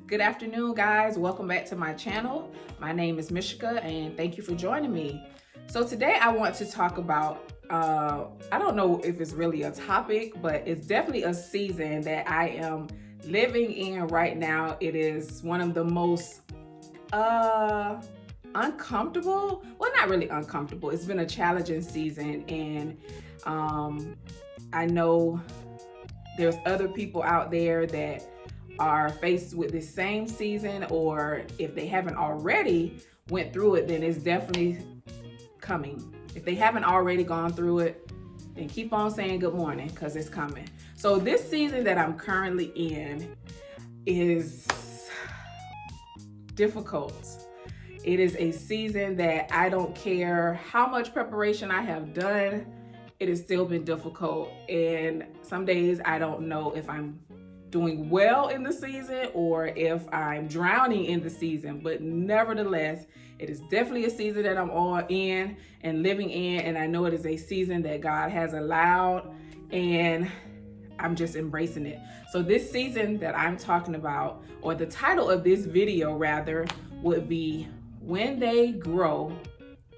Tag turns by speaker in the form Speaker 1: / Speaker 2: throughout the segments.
Speaker 1: Good afternoon, guys. Welcome back to my channel. My name is Mishika, and thank you for joining me. So today I want to talk about, I don't know if it's really a topic, but it's definitely a season that I am living in right now. It is one of the most uncomfortable, well, not really uncomfortable. It's been a challenging season, and I know there's other people out there that are faced with the same season, or if they haven't already went through it, then it's definitely coming. If they haven't already gone through it, then keep on saying good morning, because it's coming. So this season that I'm currently in is difficult. It is a season that I don't care how much preparation I have done, it has still been difficult. And some days I don't know if I'm doing well in the season or if I'm drowning in the season, but nevertheless, it is definitely a season that I'm all in and living in, and I know it is a season that God has allowed, and I'm just embracing it. So this season that I'm talking about, or the title of this video rather, would be When They Grow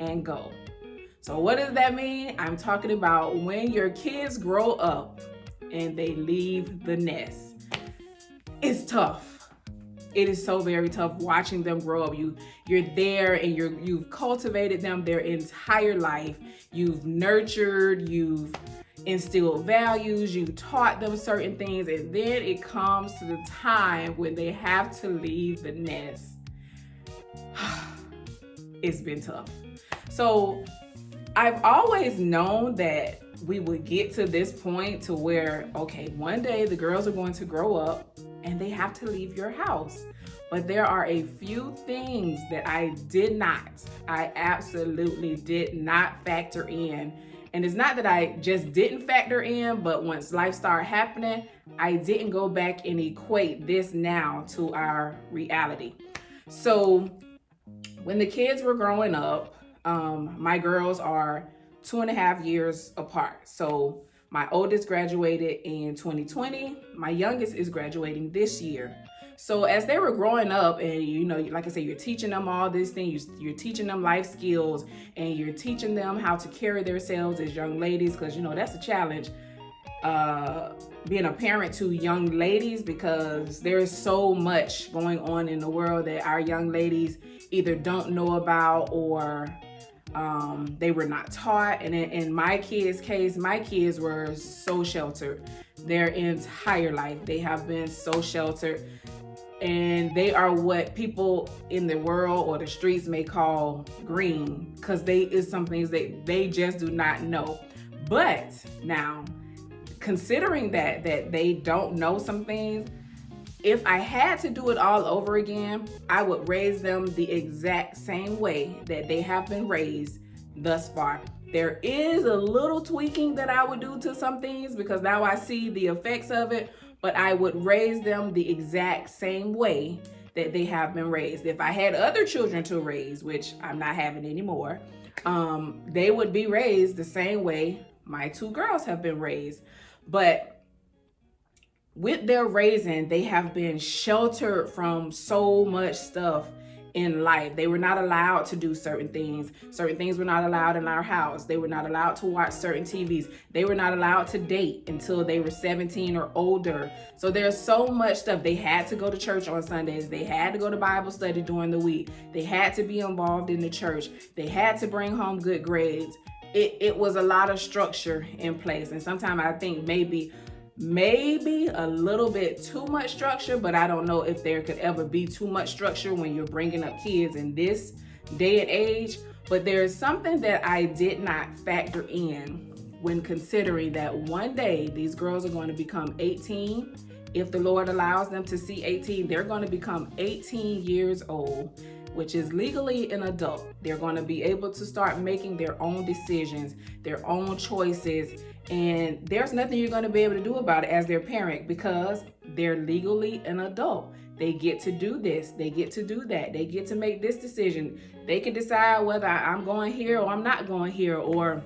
Speaker 1: and Go. So what does that mean? I'm talking about when your kids grow up and they leave the nest. It's tough. It is so very tough watching them grow up. You're there and you've cultivated them their entire life. You've nurtured, you've instilled values, you've taught them certain things, and then it comes to the time when they have to leave the nest. It's been tough. So I've always known that we would get to this point to where, okay, one day the girls are going to grow up and they have to leave your house. But there are a few things that I absolutely did not factor in. And it's not that I just didn't factor in, but once life started happening, I didn't go back and equate this now to our reality. So when the kids were growing up, my girls are 2.5 years apart. So my oldest graduated in 2020. My youngest is graduating this year. So as they were growing up, and like I said, you're teaching them all these things, you're teaching them life skills, and you're teaching them how to carry themselves as young ladies, because that's a challenge, being a parent to young ladies, because there's so much going on in the world that our young ladies either don't know about or they were not taught. And in my kids' case, my kids were so sheltered their entire life. They have been so sheltered, and they are what people in the world or the streets may call green, because is some things they just do not know. But now, considering that they don't know some things, if I had to do it all over again, I would raise them the exact same way that they have been raised thus far. There is a little tweaking that I would do to some things because now I see the effects of it, but I would raise them the exact same way that they have been raised. If I had other children to raise, which I'm not having anymore, they would be raised the same way my two girls have been raised. But with their raising, they have been sheltered from so much stuff in life. They were not allowed to do certain things. Certain things were not allowed in our house. They were not allowed to watch certain TVs. They were not allowed to date until they were 17 or older. So there's so much stuff. They had to go to church on Sundays. They had to go to Bible study during the week. They had to be involved in the church. They had to bring home good grades. It was a lot of structure in place. And sometimes I think maybe a little bit too much structure, but I don't know if there could ever be too much structure when you're bringing up kids in this day and age. But there's something that I did not factor in when considering that one day these girls are going to become 18. If the Lord allows them to see 18, they're going to become 18 years old, which is legally an adult. They're going to be able to start making their own decisions, their own choices, and there's nothing you're going to be able to do about it as their parent because they're legally an adult. They get to do this, they get to do that, they get to make this decision. They can decide whether I'm going here or I'm not going here or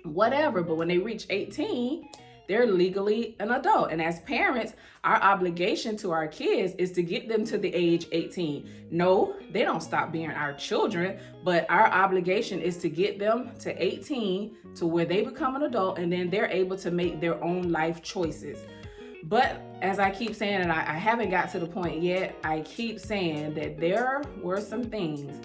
Speaker 1: whatever. But when they reach 18, they're legally an adult. And as parents, our obligation to our kids is to get them to the age 18. No, they don't stop being our children, but our obligation is to get them to 18 to where they become an adult, and then they're able to make their own life choices. But as I keep saying, and I haven't got to the point yet, I keep saying that there were some things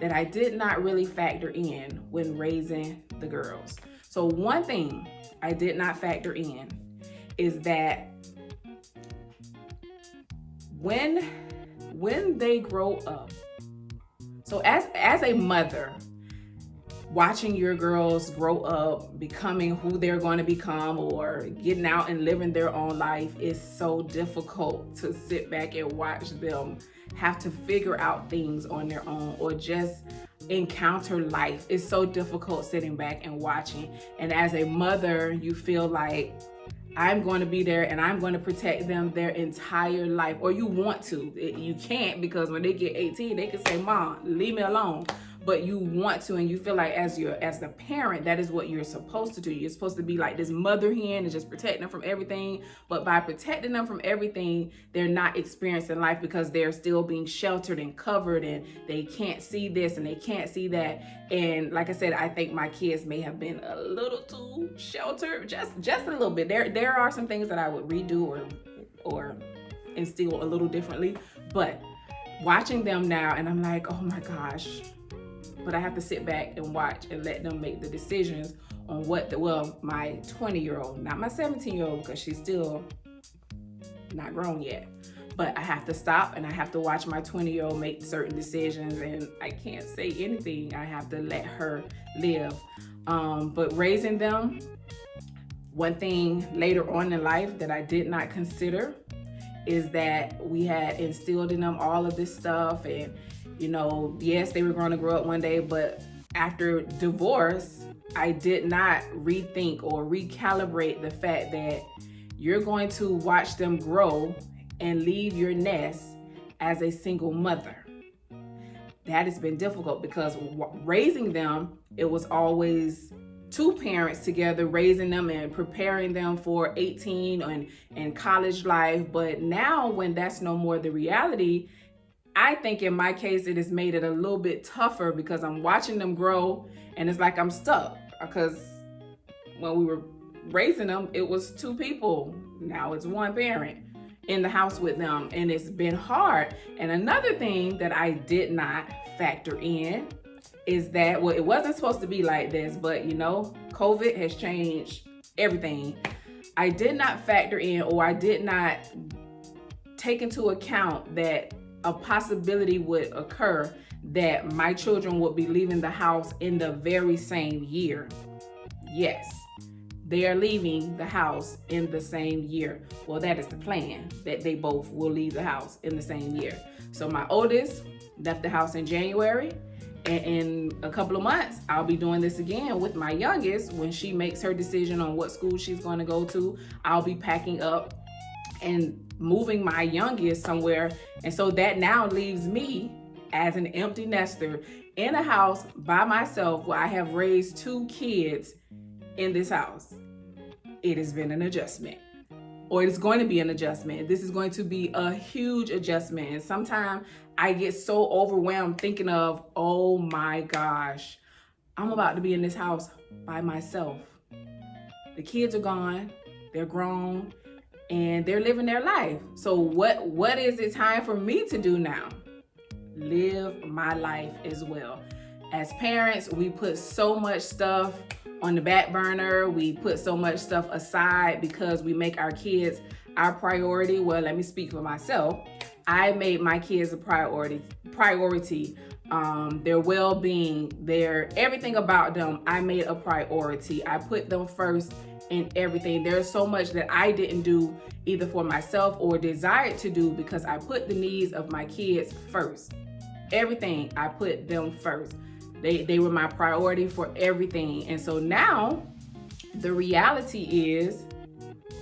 Speaker 1: that I did not really factor in when raising the girls. So one thing I did not factor in is that when they grow up, so as a mother, watching your girls grow up, becoming who they're going to become, or getting out and living their own life is so difficult to sit back and watch them have to figure out things on their own or just encounter life. It's so difficult sitting back and watching. And as a mother, you feel like, I'm going to be there and I'm going to protect them their entire life. Or you want to. You can't, because when they get 18, they can say, Mom, leave me alone. But you want to, and you feel like as the parent, that is what you're supposed to do. You're supposed to be like this mother hen and just protect them from everything. But by protecting them from everything, they're not experiencing life because they're still being sheltered and covered, and they can't see this and they can't see that. And like I said, I think my kids may have been a little too sheltered, just a little bit. There are some things that I would redo or instill a little differently. But watching them now, and I'm like, oh my gosh. But I have to sit back and watch and let them make the decisions on my 20-year-old, not my 17-year-old, because she's still not grown yet. But I have to stop and I have to watch my 20-year-old make certain decisions, and I can't say anything. I have to let her live. But raising them, one thing later on in life that I did not consider is that we had instilled in them all of this stuff, and yes, they were going to grow up one day, but after divorce, I did not rethink or recalibrate the fact that you're going to watch them grow and leave your nest as a single mother. That has been difficult because raising them, it was always two parents together raising them and preparing them for 18 and college life. But now when that's no more the reality, I think in my case, it has made it a little bit tougher because I'm watching them grow and it's like I'm stuck, because when we were raising them, it was two people. Now it's one parent in the house with them, and it's been hard. And another thing that I did not factor in is that, it wasn't supposed to be like this, but COVID has changed everything. I did not factor in, or I did not take into account that a possibility would occur that my children would be leaving the house in the very same year. Yes, they are leaving the house in the same year. Well, that is the plan, that they both will leave the house in the same year. So my oldest left the house in January, and in a couple of months, I'll be doing this again with my youngest. When she makes her decision on what school she's going to go to, I'll be packing up and moving my youngest somewhere. And so that now leaves me as an empty nester in a house by myself, where I have raised two kids in this house. It has been an adjustment, or it's going to be an adjustment. This is going to be a huge adjustment. And sometimes I get so overwhelmed thinking of, oh my gosh, I'm about to be in this house by myself. The kids are gone, they're grown, and they're living their life. So what is it time for me to do now? Live my life as well. As parents, we put so much stuff on the back burner. We put so much stuff aside because we make our kids our priority. Well, let me speak for myself. I made my kids a priority. Their well-being, everything about them, I made a priority. I put them first in everything. There's so much that I didn't do either for myself or desired to do because I put the needs of my kids first. Everything, I put them first. They were my priority for everything. And so now the reality is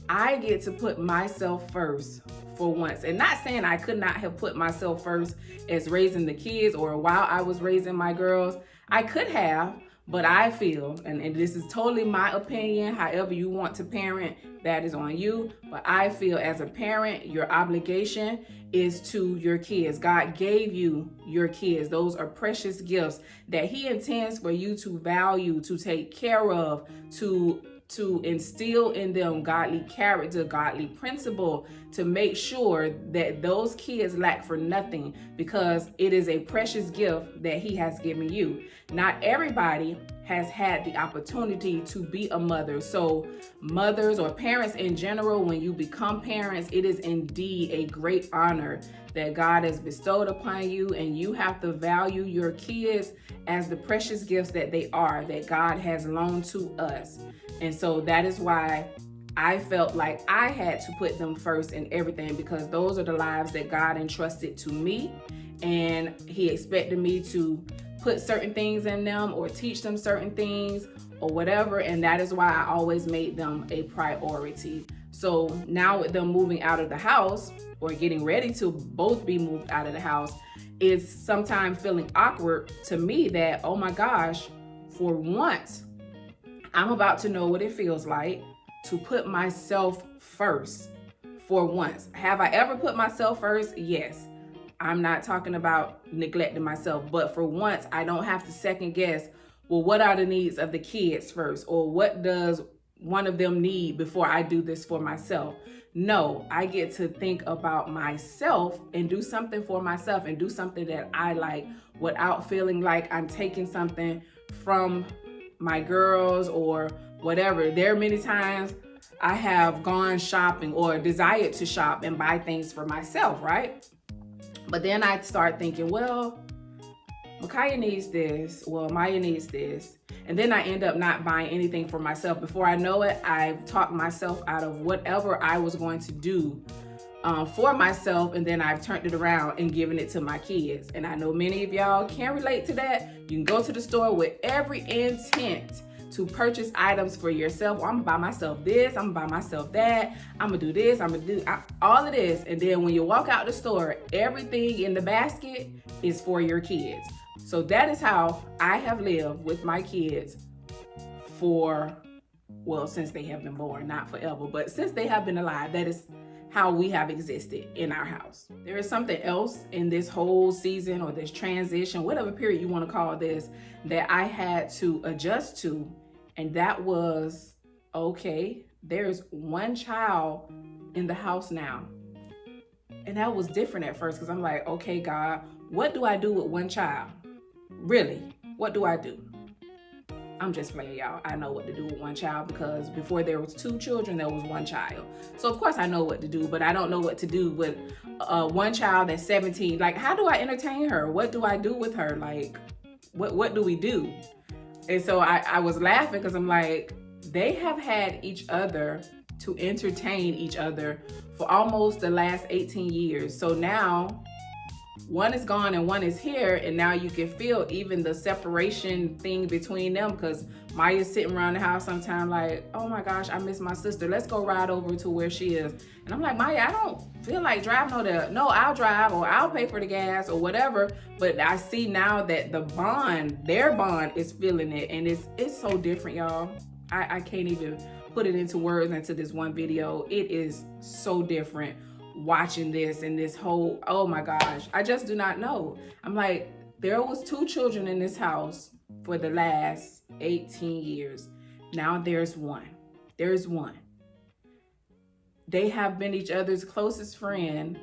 Speaker 1: I get to put myself first for once. And not saying I could not have put myself first as raising the kids or while I was raising my girls. I could have, But I feel, and this is totally my opinion, however you want to parent, that is on you. But I feel as a parent, your obligation is to your kids. God gave you your kids. Those are precious gifts that He intends for you to value, to take care of, to instill in them godly character, godly principle, to make sure that those kids lack for nothing, because it is a precious gift that He has given you. Not everybody has had the opportunity to be a mother. So mothers or parents in general, when you become parents, it is indeed a great honor that God has bestowed upon you, and you have to value your kids as the precious gifts that they are, that God has loaned to us. And so that is why I felt like I had to put them first in everything, because those are the lives that God entrusted to me, and He expected me to put certain things in them or teach them certain things or whatever. And that is why I always made them a priority. So now with them moving out of the house, or getting ready to both be moved out of the house, it's sometimes feeling awkward to me that, oh my gosh, for once, I'm about to know what it feels like to put myself first. For once. Have I ever put myself first? Yes. I'm not talking about neglecting myself, but for once, I don't have to second guess, well, what are the needs of the kids first? Or what does one of them need before I do this for myself? No, I get to think about myself and do something for myself, and do something that I like, without feeling like I'm taking something from my girls or whatever. There are many times I have gone shopping or desired to shop and buy things for myself, right? But then I start thinking, well, Micaiah needs this, well, Maya needs this. And then I end up not buying anything for myself. Before I know it, I've talked myself out of whatever I was going to do for myself, and then I've turned it around and given it to my kids. And I know many of y'all can relate to that. You can go to the store with every intent to purchase items for yourself. Well, I'm gonna buy myself this, I'm gonna buy myself that, I'm gonna do this, I'm gonna do all of this. And then when you walk out the store, everything in the basket is for your kids. So that is how I have lived with my kids for, well, since they have been born, not forever, but since they have been alive. That is how we have existed in our house. There is something else in this whole season, or this transition, whatever period you want to call this, that I had to adjust to. And that was, okay, there's one child in the house now. And that was different at first, because I'm like, okay, God, what do I do with one child? Really, what do I do? I'm just playing, y'all. I know what to do with one child, because before there was 2 children, there was 1 child. So of course I know what to do, but I don't know what to do with one child that's 17. Like, how do I entertain her? What do I do with her? Like, what do we do? And so I was laughing, because I'm like, they have had each other to entertain each other for almost the last 18 years. So now one is gone and one is here, and now you can feel even the separation thing between them, because Maya's sitting around the house sometime like, oh my gosh, I miss my sister. Let's go ride over to where she is. And I'm like, Maya, I don't feel like driving over there. No, I'll drive, or I'll pay for the gas or whatever. But I see now that the bond, their bond, is feeling it, and it's so different, y'all. I can't even put it into words into this one video. It is so different watching this, and this whole, oh my gosh, I just do not know. I'm like, there was 2 children in this house for the last 18 years. Now there's one. There's one. They have been each other's closest friend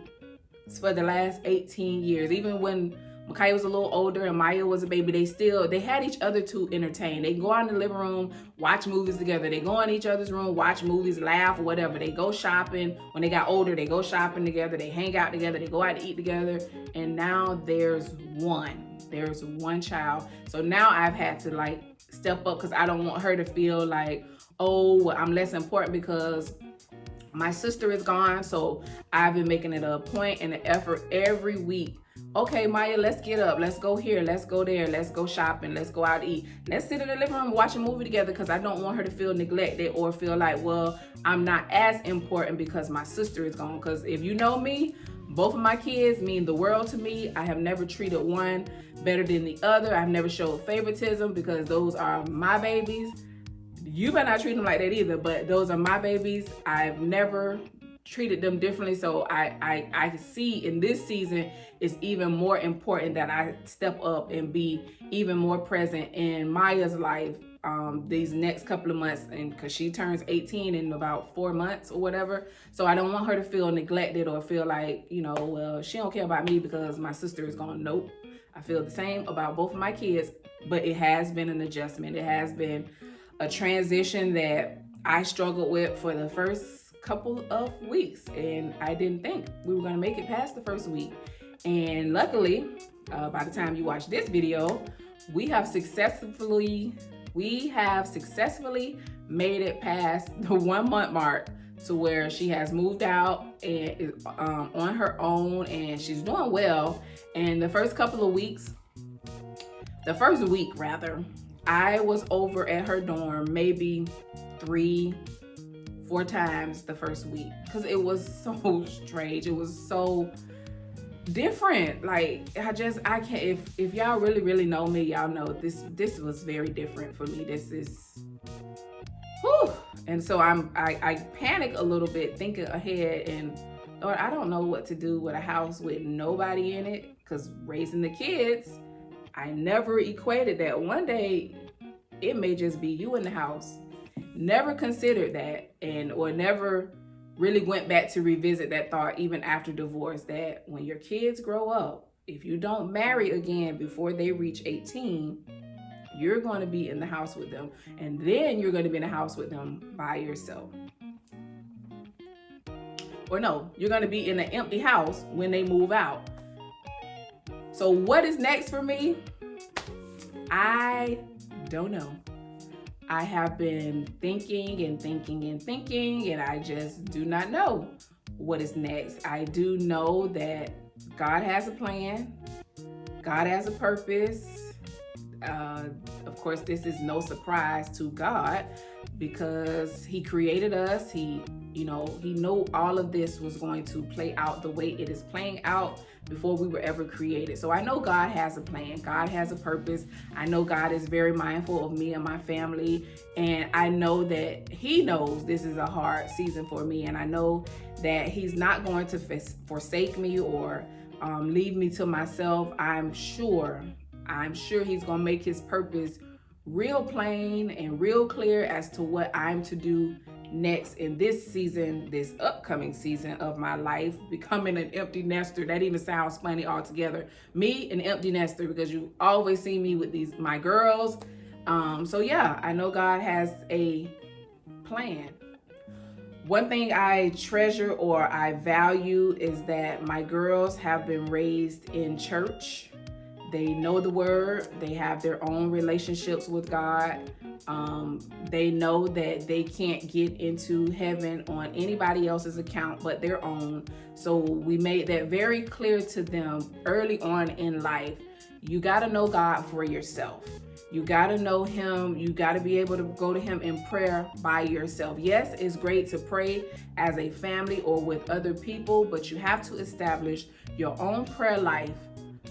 Speaker 1: for the last 18 years. Even when Micaiah was a little older and Maya was a baby, they had each other to entertain. They go out in the living room, watch movies together. They go in each other's room, watch movies, laugh, or whatever. They go shopping. When they got older, they go shopping together. They hang out together. They go out to eat together. And now there's one. There's one child. So now I've had to like step up, because I don't want her to feel like, oh, well, I'm less important because my sister is gone. So I've been making it a point and an effort every week. Okay, Maya, let's get up. Let's go here. Let's go there. Let's go shopping. Let's go out to eat. Let's sit in the living room and watch a movie together, because I don't want her to feel neglected or feel like, well, I'm not as important because my sister is gone. Because if you know me, Both of my kids mean the world to me. I have never treated one better than the other. I've never showed favoritism because those are my babies. You better not treat them like that either, but those are my babies. I've never treated them differently. So I see in this season it's even more important that I step up and be even more present in Maya's life these next couple of months, and because she turns 18 in about 4 months or whatever. So I don't want her to feel neglected or feel like, well, she don't care about me because my sister is gone. Nope. I feel the same about both of my kids, but it has been an adjustment. It has been a transition that I struggled with for the first couple of weeks, and I didn't think we were going to make it past the first week. And luckily, by the time you watch this video, we have successfully made it past the 1 month mark to where she has moved out and is on her own, and she's doing well. And the first week rather, I was over at her dorm maybe 3-4 times the first week because it was so strange. It was so different. Like I can't, if y'all really know me, y'all know this was very different for me. This is whew. And so I panic a little bit thinking ahead, and Lord, I don't know what to do with a house with nobody in it, because raising the kids, I never equated that one day it may just be you in the house. Never considered that, or never really went back to revisit that thought even after divorce, that when your kids grow up, if you don't marry again before they reach 18, you're going to be in the house with them, and then you're going to be in the house with them by yourself. Or no, you're going to be in an empty house when they move out. So what is next for me? I don't know. I have been thinking, and I just do not know what is next. I do know that God has a plan. God has a purpose. Of course, this is no surprise to God because He created us. He knew all of this was going to play out the way it is playing out before we were ever created. So I know God has a plan. God has a purpose. I know God is very mindful of me and my family. And I know that He knows this is a hard season for me. And I know that He's not going to forsake me or leave me to myself. I'm sure He's going to make His purpose real plain and real clear as to what I'm to do next in this season, this upcoming season of my life, becoming an empty nester. That even sounds funny altogether. Me, an empty nester, because you always see me with my girls. So yeah, I know God has a plan. One thing I treasure or I value is that my girls have been raised in church. They know the word. They have their own relationships with God. They know that they can't get into heaven on anybody else's account but their own. So we made that very clear to them early on in life. You got to know God for yourself. You got to know Him. You got to be able to go to Him in prayer by yourself. Yes, it's great to pray as a family or with other people, but you have to establish your own prayer life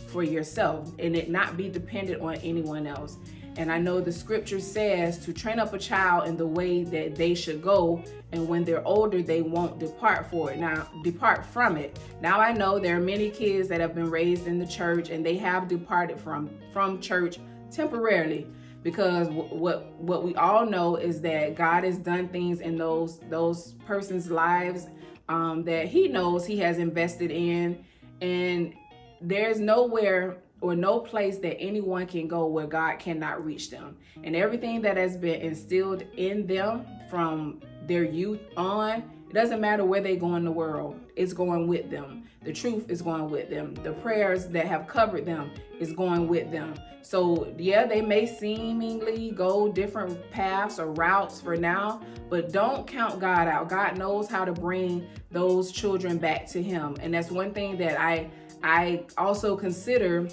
Speaker 1: for yourself and it not be dependent on anyone else. And I know the scripture says to train up a child in the way that they should go, and when they're older, they won't depart from it. Now I know there are many kids that have been raised in the church and they have departed from church temporarily, because what we all know is that God has done things in those persons' lives that He knows He has invested in, and there's nowhere or no place that anyone can go where God cannot reach them. And everything that has been instilled in them from their youth on, it doesn't matter where they go in the world, it's going with them. The truth is going with them. The prayers that have covered them is going with them. So yeah, they may seemingly go different paths or routes for now, but don't count God out. God knows how to bring those children back to Him. And that's one thing that I also consider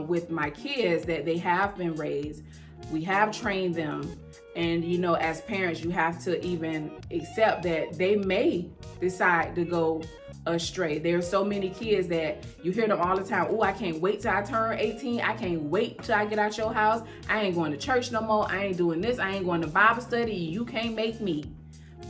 Speaker 1: with my kids, that they have been raised. We have trained them. And, as parents, you have to even accept that they may decide to go astray. There are so many kids that you hear them all the time. Oh, I can't wait till I turn 18. I can't wait till I get out your house. I ain't going to church no more. I ain't doing this. I ain't going to Bible study. You can't make me.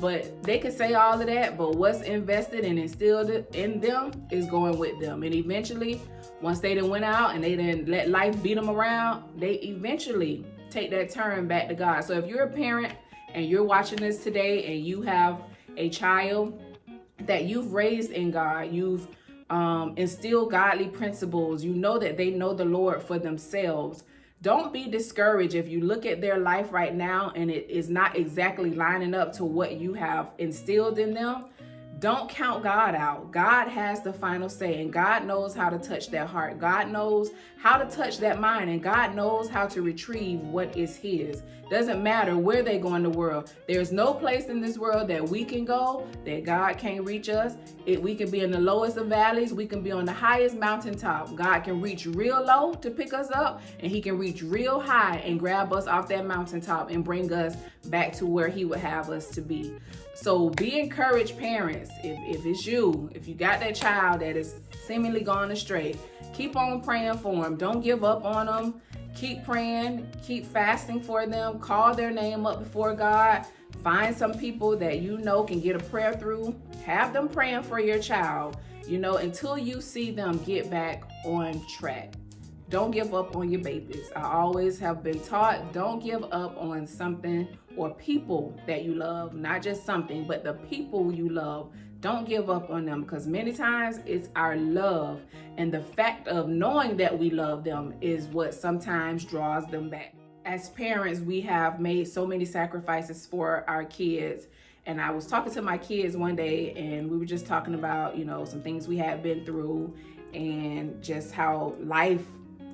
Speaker 1: But they could say all of that, but what's invested and instilled in them is going with them. And eventually, once they done went out and they didn't let life beat them around, they eventually take that turn back to God. So if you're a parent and you're watching this today and you have a child that you've raised in God, you've instilled godly principles, you know that they know the Lord for themselves, don't be discouraged if you look at their life right now and it is not exactly lining up to what you have instilled in them. Don't count God out. God has the final say, and God knows how to touch that heart. God knows how to touch that mind, and God knows how to retrieve what is His. Doesn't matter where they go in the world. There's no place in this world that we can go that God can't reach us. We can be in the lowest of valleys. We can be on the highest mountaintop. God can reach real low to pick us up, and He can reach real high and grab us off that mountaintop and bring us back to where He would have us to be. So be encouraged, parents. If it's you, if you got that child that is seemingly gone astray, keep on praying for them. Don't give up on them. Keep praying, keep fasting for them, call their name up before God. Find some people that you know can get a prayer through. Have them praying for your child, until you see them get back on track. Don't give up on your babies. I always have been taught, don't give up on something or people that you love, not just something, but the people you love. Don't give up on them, because many times it's our love and the fact of knowing that we love them is what sometimes draws them back. As parents, we have made so many sacrifices for our kids. And I was talking to my kids one day and we were just talking about, some things we had been through and just how life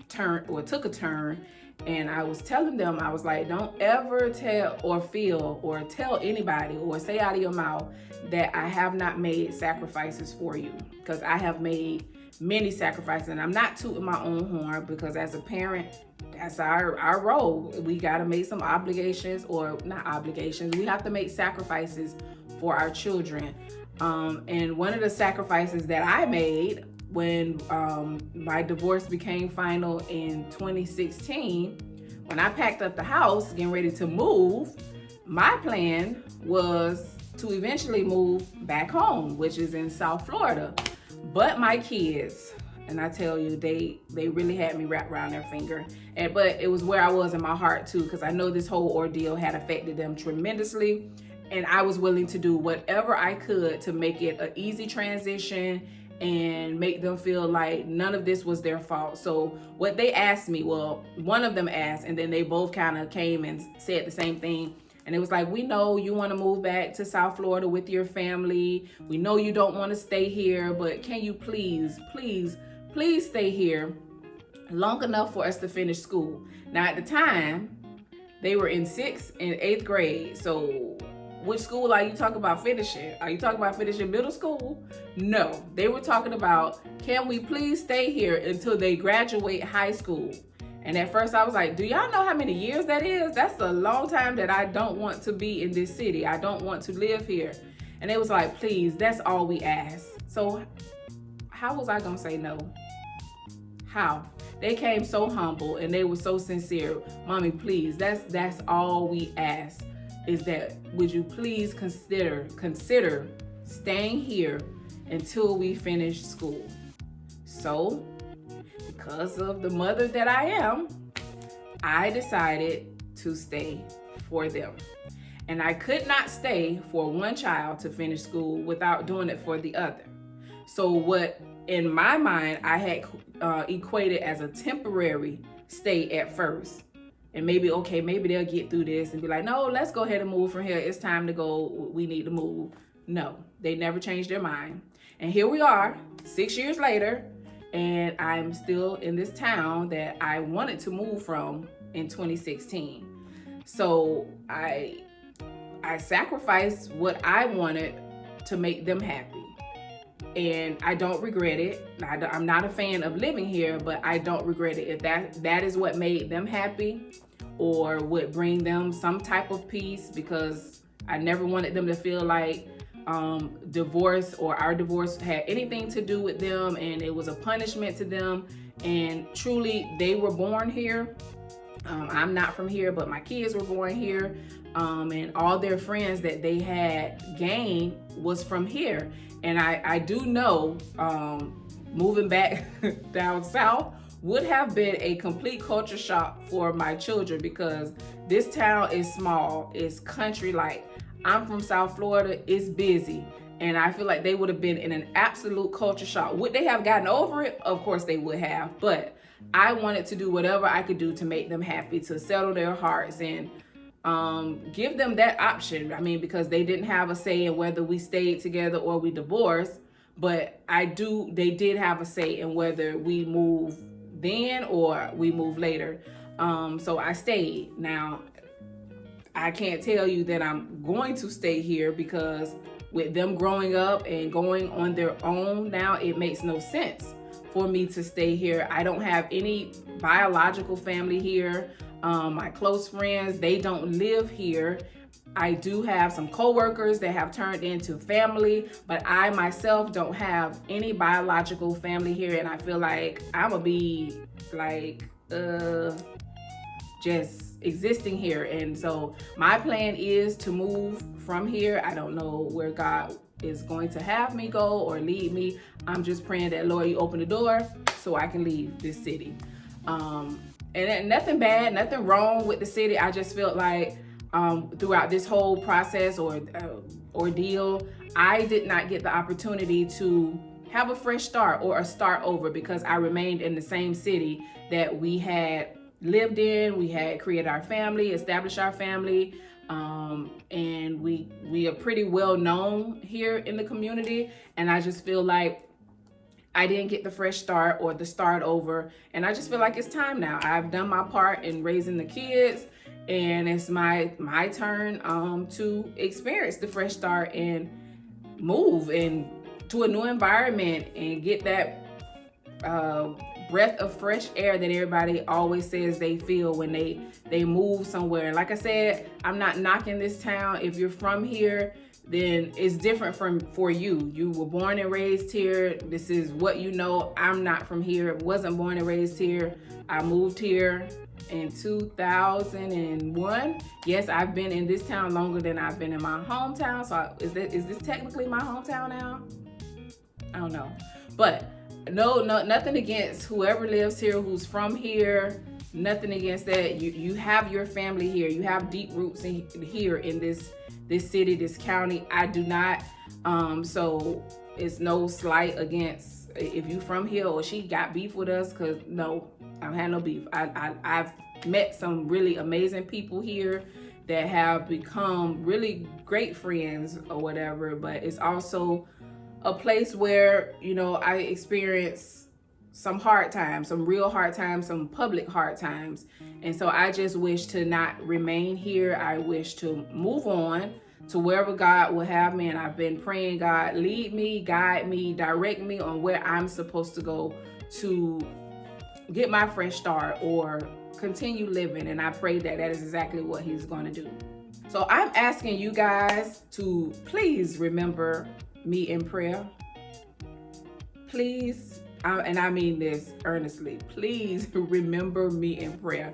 Speaker 1: took a turn. And I was telling them, I was like, don't ever tell or feel or tell anybody or say out of your mouth that I have not made sacrifices for you, because I have made many sacrifices. And I'm not tooting my own horn, because as a parent, that's our role. We got to make some obligations, or not obligations. We have to make sacrifices for our children. And one of the sacrifices that I made when my divorce became final in 2016, when I packed up the house, getting ready to move, my plan was to eventually move back home, which is in South Florida. But my kids, and I tell you, they really had me wrapped around their finger. But it was where I was in my heart too, because I know this whole ordeal had affected them tremendously. And I was willing to do whatever I could to make it an easy transition and make them feel like none of this was their fault. So what they asked me, well, one of them asked, and then they both kind of came and said the same thing. And it was like, we know you want to move back to South Florida with your family. We know you don't want to stay here, but can you please stay here long enough for us to finish school? Now, at the time, they were in 6th and 8th grade. So which school are you talking about finishing? Are you talking about finishing middle school? No, they were talking about, can we please stay here until they graduate high school? And at first I was like, do y'all know how many years that is? That's a long time that I don't want to be in this city. I don't want to live here. And it was like, please, that's all we ask. So how was I gonna say no? How? They came so humble and they were so sincere. Mommy, please, that's all we ask, is that would you please consider staying here until we finish school? So because of the mother that I am, I decided to stay for them. And I could not stay for one child to finish school without doing it for the other. So what in my mind I had equated as a temporary stay at first. And maybe they'll get through this and be like, no, let's go ahead and move from here. It's time to go. We need to move. No, they never changed their mind. And here we are 6 years later, and I'm still in this town that I wanted to move from in 2016. So I sacrificed what I wanted to make them happy. And I don't regret it. I'm not a fan of living here, but I don't regret it. If that is what made them happy or would bring them some type of peace, because I never wanted them to feel like divorce or our divorce had anything to do with them, and it was a punishment to them. And truly, they were born here. I'm not from here, but my kids were born here. And all their friends that they had gained was from here. And I do know moving back down south would have been a complete culture shock for my children, because this town is small, it's country like. I'm from South Florida, it's busy. And I feel like they would have been in an absolute culture shock. Would they have gotten over it? Of course they would have. But I wanted to do whatever I could do to make them happy, to settle their hearts, and give them that option. I mean, because they didn't have a say in whether we stayed together or we divorced. But they did have a say in whether we move then or we move later. So I stayed. Now, I can't tell you that I'm going to stay here, because with them growing up and going on their own now, it makes no sense for me to stay here. I don't have any biological family here. My close friends, they don't live here. I do have some coworkers that have turned into family, but I myself don't have any biological family here. And I feel like I'm gonna be like, just existing here. And so my plan is to move from here. I don't know where God is going to have me go or lead me. I'm just praying that, Lord, you open the door so I can leave this city. And nothing bad, nothing wrong with the city. I just felt like throughout this whole process or ordeal, I did not get the opportunity to have a fresh start or a start over, because I remained in the same city that we had lived in. We had created our family, established our family, and we are pretty well known here in the community. And I just feel like I didn't get the fresh start or the start over. And I just feel like it's time now. I've done my part in raising the kids, and it's my turn to experience the fresh start and move to a new environment and get that breath of fresh air that everybody always says they feel when they move somewhere. Like I said, I'm not knocking this town. If you're from here, then it's different for you. You were born and raised here. This is what you know. I'm not from here. Wasn't born and raised here. I moved here in 2001. Yes, I've been in this town longer than I've been in my hometown. So is this technically my hometown now? I don't know. But no, nothing against whoever lives here, who's from here. Nothing against that. You have your family here. You have deep roots here in this city, this county. I do not. So it's no slight against if you from here or she got beef with us, because no, I don't have no beef. I've met some really amazing people here that have become really great friends or whatever, but it's also a place where, you know, I experience some hard times, some real hard times, some public hard times. And so I just wish to not remain here. I wish to move on to wherever God will have me. And I've been praying, God, lead me, guide me, direct me on where I'm supposed to go to get my fresh start or continue living. And I pray that is exactly what he's going to do. So I'm asking you guys to please remember me in prayer. Please, and I mean this earnestly, please remember me in prayer.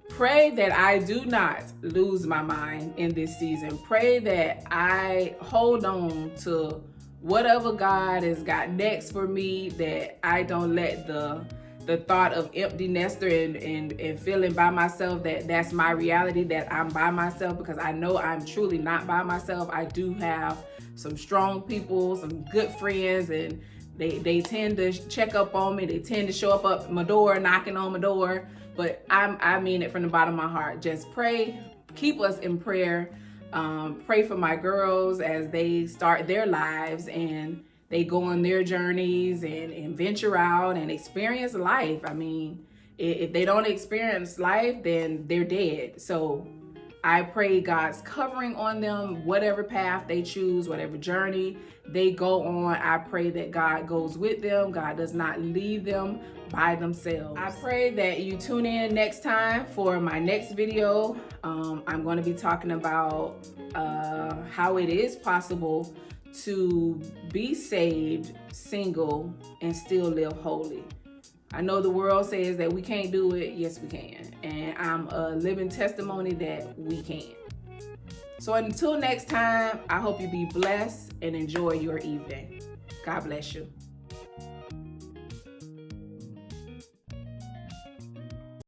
Speaker 1: Pray that I do not lose my mind in this season. Pray that I hold on to whatever God has got next for me, that I don't let the thought of empty nester and feeling by myself, that's my reality, that I'm by myself, because I know I'm truly not by myself. I do have some strong people, some good friends, and they tend to check up on me. They tend to show up at my door, knocking on my door. But I mean it from the bottom of my heart. Just pray, keep us in prayer. Pray for my girls as they start their lives and they go on their journeys and venture out and experience life. I mean, if they don't experience life, then they're dead. So I pray God's covering on them, whatever path they choose, whatever journey they go on. I pray that God goes with them. God does not leave them by themselves. I pray that you tune in next time for my next video. I'm going to be talking about how it is possible to be saved, single, and still live holy. I know the world says that we can't do it. Yes, we can. And I'm a living testimony that we can. So until next time, I hope you be blessed and enjoy your evening. God bless you.